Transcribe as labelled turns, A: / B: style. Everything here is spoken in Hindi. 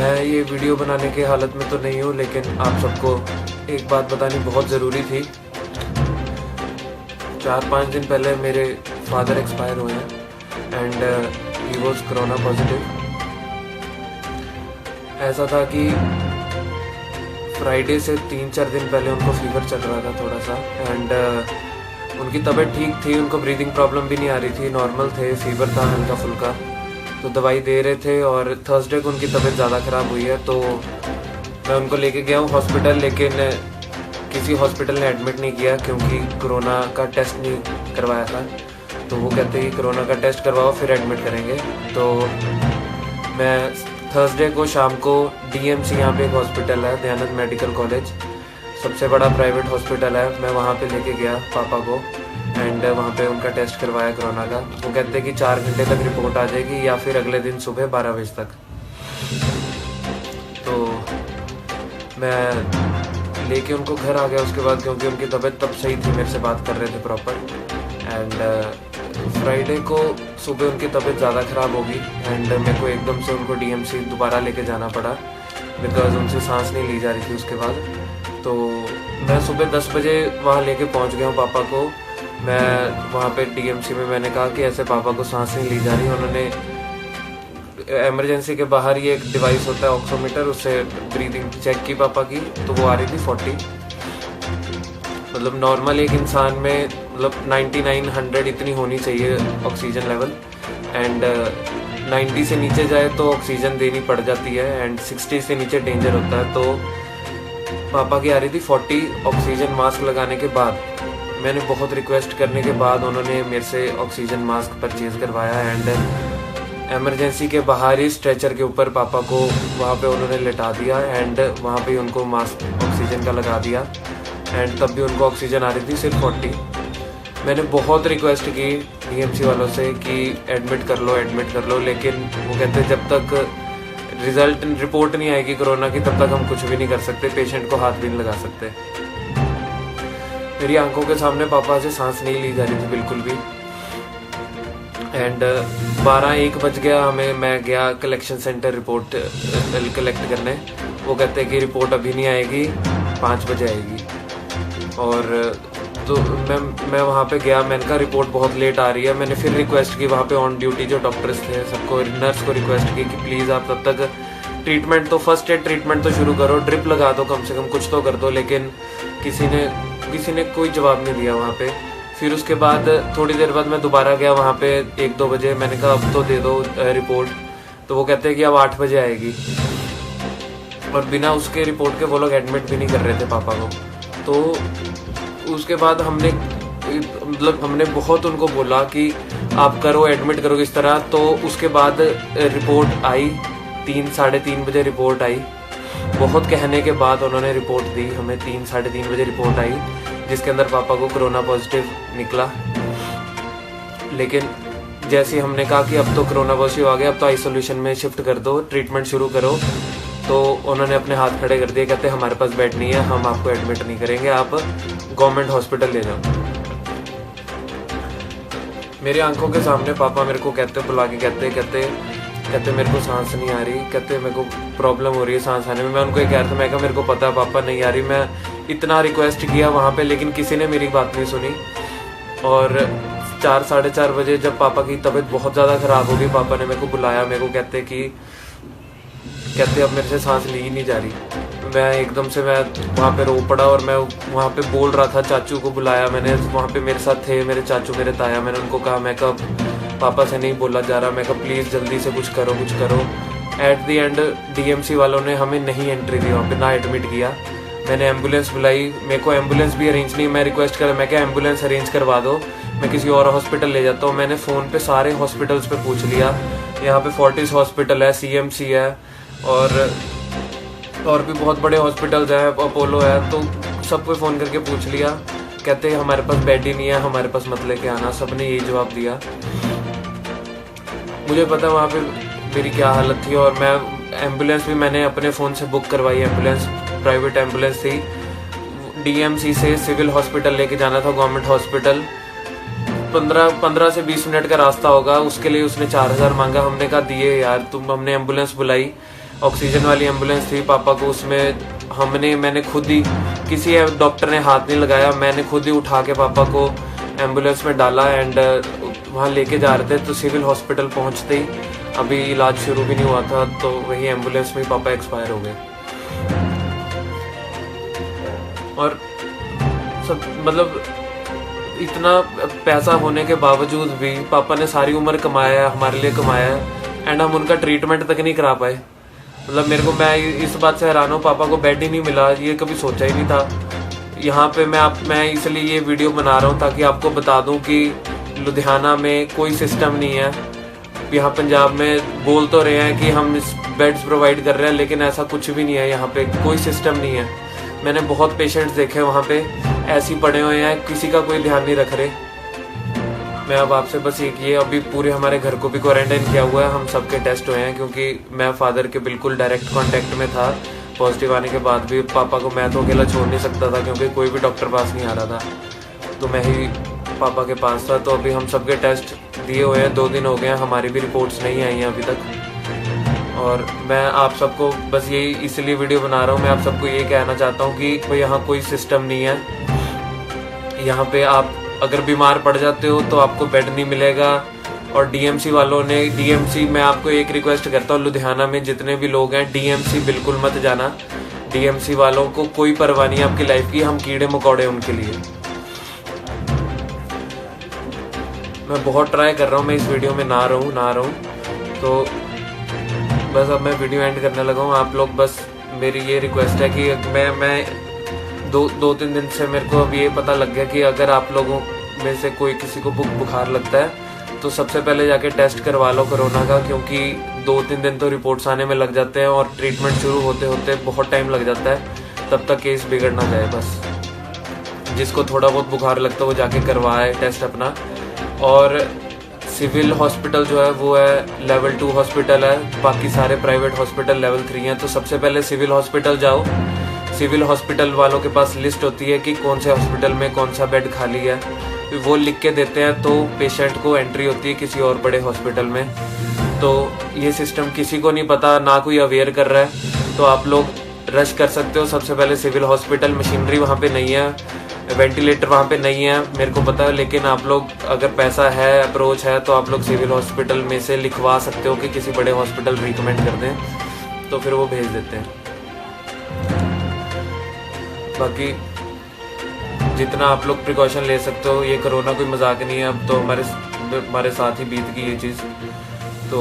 A: मैं ये वीडियो बनाने के हालत में तो नहीं हूँ, लेकिन आप सबको एक बात बतानी बहुत ज़रूरी थी। 4-5 दिन पहले मेरे फादर एक्सपायर हुए हैं and he was corona positive. ऐसा था कि फ्राइडे से 3-4 दिन पहले उनको फीवर चल रहा था थोड़ा सा एंड उनकी तबीयत ठीक थी, उनको ब्रीदिंग प्रॉब्लम भी नहीं आ रही थी, नॉर्मल थे, फीवर था हल्का फुल्का, तो दवाई दे रहे थे। और थर्सडे को उनकी तबीयत ज़्यादा ख़राब हुई है तो मैं उनको लेके गया हूँ हॉस्पिटल, लेकिन किसी हॉस्पिटल ने एडमिट नहीं किया क्योंकि कोरोना का टेस्ट नहीं करवाया था। तो वो कहते हैं कि कोरोना का टेस्ट करवाओ फिर एडमिट करेंगे। तो मैं थर्सडे को शाम को DMC यहाँ पे एक हॉस्पिटल है, दयानंद मेडिकल कॉलेज, सबसे बड़ा प्राइवेट हॉस्पिटल है, मैं वहाँ पे लेके गया पापा को एंड वहाँ पे उनका टेस्ट करवाया कोरोना का। वो कहते हैं कि 4 घंटे तक रिपोर्ट आ जाएगी या फिर अगले दिन सुबह 12 बजे तक। तो मैं लेके उनको घर आ गया उसके बाद, क्योंकि उनकी तबीयत तब सही थी, मेरे से बात कर रहे थे प्रॉपर। एंड फ्राइडे को सुबह उनकी तबीयत ज़्यादा ख़राब होगी एंड मेरे को एकदम से उनको DMC दोबारा लेके जाना पड़ा बिकॉज उनसे सांस नहीं ली जा रही थी उसके बाद। तो मैं सुबह 10 बजे वहाँ लेके पहुँच गया हूँ पापा को। मैं वहाँ पे DMC में मैंने कहा कि ऐसे पापा को सांस नहीं ली जा रही। उन्होंने इमरजेंसी के बाहर ही एक डिवाइस होता है ऑक्सीमीटर, उससे ब्रीदिंग चेक की पापा की, तो वो आ रही थी 40। मतलब नॉर्मल एक इंसान में मतलब 99-100 इतनी होनी चाहिए ऑक्सीजन लेवल एंड 90 से नीचे जाए तो ऑक्सीजन देनी पड़ जाती है एंड 60 से नीचे डेंजर होता है। तो पापा की आ रही थी 40 ऑक्सीजन मास्क लगाने के बाद। मैंने बहुत रिक्वेस्ट करने के बाद उन्होंने मेरे से ऑक्सीजन मास्क परचेज करवाया एंड इमरजेंसी के बाहर ही स्ट्रेचर के ऊपर पापा को वहाँ पे उन्होंने लिटा दिया एंड वहाँ पे उनको मास्क ऑक्सीजन का लगा दिया एंड तब भी उनको ऑक्सीजन आ रही थी सिर्फ 40। मैंने बहुत रिक्वेस्ट की DMC वालों से कि एडमिट कर लो, लेकिन वो कहते जब तक रिपोर्ट नहीं आएगी कोरोना की तब तक हम कुछ भी नहीं कर सकते, पेशेंट को हाथ भी नहीं लगा सकते। मेरी आंखों के सामने पापा से सांस नहीं ली जा रही थी बिल्कुल भी एंड 12-1 बज गया हमें। मैं गया कलेक्शन सेंटर रिपोर्ट कलेक्ट करने। वो कहते हैं कि रिपोर्ट अभी नहीं आएगी, 5 बजे आएगी। और तो मैं वहाँ पे गया, मैंने कहा रिपोर्ट बहुत लेट आ रही है। मैंने फिर रिक्वेस्ट की वहाँ पे ऑन ड्यूटी जो डॉक्टर्स थे सबको, नर्स को रिक्वेस्ट की कि प्लीज़ आप तब तक ट्रीटमेंट तो फर्स्ट एड ट्रीटमेंट तो शुरू करो, ड्रिप लगा दो, कम से कम कुछ तो कर दो। लेकिन किसी ने कोई जवाब नहीं दिया वहाँ पे। फिर उसके बाद थोड़ी देर बाद मैं दोबारा गया वहाँ पे 1-2 बजे। मैंने कहा अब तो दे दो रिपोर्ट। तो वो कहते हैं कि अब 8 बजे आएगी और बिना उसके रिपोर्ट के वो लोग एडमिट भी नहीं कर रहे थे पापा को। तो उसके बाद हमने बहुत उनको बोला कि आप करो, एडमिट करो इस तरह। तो उसके बाद रिपोर्ट आई, 3-3:30 बजे रिपोर्ट आई। बहुत कहने के बाद उन्होंने रिपोर्ट दी हमें, 3-3:30 बजे रिपोर्ट आई जिसके अंदर पापा को कोरोना पॉजिटिव निकला। लेकिन जैसे हमने कहा कि अब तो कोरोना पॉजिटिव आ गया, अब तो आइसोलेशन में शिफ्ट कर दो, ट्रीटमेंट शुरू करो, तो उन्होंने अपने हाथ खड़े कर दिए, कहते हमारे पास बेड नहीं है, हम आपको एडमिट नहीं करेंगे, आप गवर्नमेंट हॉस्पिटल ले जाओ। मेरी आंखों के सामने पापा मेरे को कहते बुला के कहते मेरे को सांस नहीं आ रही, कहते मेरे को प्रॉब्लम हो रही है सांस आने में। मैं उनको ये कह रहा था, मैं कहा मेरे को पता है पापा नहीं आ रही। मैं इतना रिक्वेस्ट किया वहाँ पे लेकिन किसी ने मेरी बात नहीं सुनी। और 4-4:30 बजे जब पापा की तबीयत बहुत ज़्यादा ख़राब हो गई, पापा ने मेरे को बुलाया। मेरे को कहते अब मेरे से सांस ली ही नहीं जा रही। मैं एकदम से वहाँ पे रो पड़ा और मैं वहाँ पे बोल रहा था, चाचू को बुलाया मैंने, वहाँ पे मेरे साथ थे मेरे चाचू, मेरे ताया। मैंने उनको कहा, मैं कब पापा से नहीं बोला जा रहा, मैं कहा प्लीज़ जल्दी से कुछ करो। एट दी एंड DMC वालों ने हमें नहीं एंट्री दी वहाँ पे, ना एडमिट किया। मैंने एम्बुलेंस बुलाई, मेरे को एम्बुलेंस भी अरेंज नहीं, मैं रिक्वेस्ट करा, मैं क्या एम्बुलेंस अरेंज करवा दो, मैं किसी और हॉस्पिटल ले जाता हूँ। मैंने फ़ोन पे सारे हॉस्पिटल्स पे पूछ लिया, यहाँ पे फोर्टिस हॉस्पिटल है, CMC है और भी बहुत बड़े हॉस्पिटल्स हैं, अपोलो है, तो सबको फ़ोन करके पूछ लिया। कहते हमारे पास बेड ही नहीं है, हमारे पास मत लेके आना। सब ने यही जवाब दिया। मुझे पता वहाँ पे मेरी क्या हालत थी। और मैं एम्बुलेंस भी मैंने अपने फ़ोन से बुक करवाई, एम्बुलेंस प्राइवेट एम्बुलेंस थी। DMC से सिविल हॉस्पिटल लेके जाना था, गवर्नमेंट हॉस्पिटल। 15 से 20 मिनट का रास्ता होगा, उसके लिए उसने 4000 मांगा। हमने कहा दिए यार, हमने एम्बुलेंस बुलाई, ऑक्सीजन वाली एम्बुलेंस थी पापा को, उसमें मैंने खुद ही, किसी डॉक्टर ने हाथ नहीं लगाया, मैंने खुद ही उठा के पापा को एम्बुलेंस में डाला एंड वहाँ लेके जा रहे थे। तो सिविल हॉस्पिटल पहुँचते ही, अभी इलाज शुरू भी नहीं हुआ था, तो वही एम्बुलेंस में पापा एक्सपायर हो गए। और सब मतलब इतना पैसा होने के बावजूद भी पापा ने सारी उम्र कमाया, हमारे लिए कमाया, एंड हम उनका ट्रीटमेंट तक नहीं करा पाए। मतलब मेरे को, मैं इस बात से हैरान हूँ, पापा को बेड ही नहीं मिला, ये कभी सोचा ही नहीं था। यहाँ पे मैं इसलिए ये वीडियो बना रहा हूँ ताकि आपको बता दूँ कि लुधियाना में कोई सिस्टम नहीं है। यहाँ पंजाब में बोल तो रहे हैं कि हम बेड्स प्रोवाइड कर रहे हैं, लेकिन ऐसा कुछ भी नहीं है, यहाँ पे कोई सिस्टम नहीं है। मैंने बहुत पेशेंट्स देखे वहाँ पे ऐसे ही पड़े हुए हैं, किसी का कोई ध्यान नहीं रख रहे। मैं अब आपसे बस एक ये, अभी पूरे हमारे घर को भी क्वारंटाइन किया हुआ है, हम सबके टेस्ट हुए हैं, क्योंकि मैं फादर के बिल्कुल डायरेक्ट कांटेक्ट में था। पॉजिटिव आने के बाद भी पापा को मैं तो अकेला छोड़ नहीं सकता था, क्योंकि कोई भी डॉक्टर पास नहीं आ रहा था, तो मैं ही पापा के पास था। तो अभी हम सबके टेस्ट दिए हुए हैं, 2 दिन हो गए हैं, हमारी भी रिपोर्ट्स नहीं आई हैं अभी तक। और मैं आप सबको बस यही इसलिए वीडियो बना रहा हूँ, मैं आप सबको ये कहना चाहता हूँ कि कोई यहाँ कोई सिस्टम नहीं है। यहाँ पे आप अगर बीमार पड़ जाते हो तो आपको बेड नहीं मिलेगा। और डीएमसी वालों ने, डीएमसी, मैं आपको एक रिक्वेस्ट करता हूँ, लुधियाना में जितने भी लोग हैं, डीएमसी बिल्कुल मत जाना। डीएमसी वालों को कोई परवाह नहीं आपकी लाइफ की, हम कीड़े मकोड़े उनके लिए। मैं बहुत ट्राई कर रहा हूँ मैं इस वीडियो में ना रहूँ, तो बस अब मैं वीडियो एंड करने लगा हूँ। आप लोग बस, मेरी ये रिक्वेस्ट है कि मैं 2-3 दिन से मेरे को अब ये पता लग गया कि अगर आप लोगों में से कोई किसी को बुखार लगता है तो सबसे पहले जाके टेस्ट करवा लो कोरोना का, क्योंकि 2-3 दिन तो रिपोर्ट्स आने में लग जाते हैं और ट्रीटमेंट शुरू होते होते बहुत टाइम लग जाता है। तब तक केस बिगड़ ना जाए। बस जिसको थोड़ा बहुत बुखार लगता है वो जाके करवाए टेस्ट अपना। और सिविल हॉस्पिटल जो है वो है लेवल 2 हॉस्पिटल है, बाकी सारे प्राइवेट हॉस्पिटल लेवल 3 हैं। तो सबसे पहले सिविल हॉस्पिटल जाओ। सिविल हॉस्पिटल वालों के पास लिस्ट होती है कि कौन से हॉस्पिटल में कौन सा बेड खाली है, वो लिख के देते हैं, तो पेशेंट को एंट्री होती है किसी और बड़े हॉस्पिटल में। तो ये सिस्टम किसी को नहीं पता, ना कोई अवेयर कर रहा है, तो आप लोग रश कर सकते हो सबसे पहले सिविल हॉस्पिटल। मशीनरी वहाँ पे नहीं है, वेंटिलेटर वहाँ पे नहीं है, मेरे को पता है, लेकिन आप लोग अगर पैसा है, अप्रोच है, तो आप लोग सिविल हॉस्पिटल में से लिखवा सकते हो कि किसी बड़े हॉस्पिटल रिकमेंड कर दें, तो फिर वो भेज देते हैं। बाकी जितना आप लोग प्रिकॉशन ले सकते हो, ये कोरोना कोई मजाक नहीं है, अब तो हमारे साथ ही बीत गई ये चीज़। तो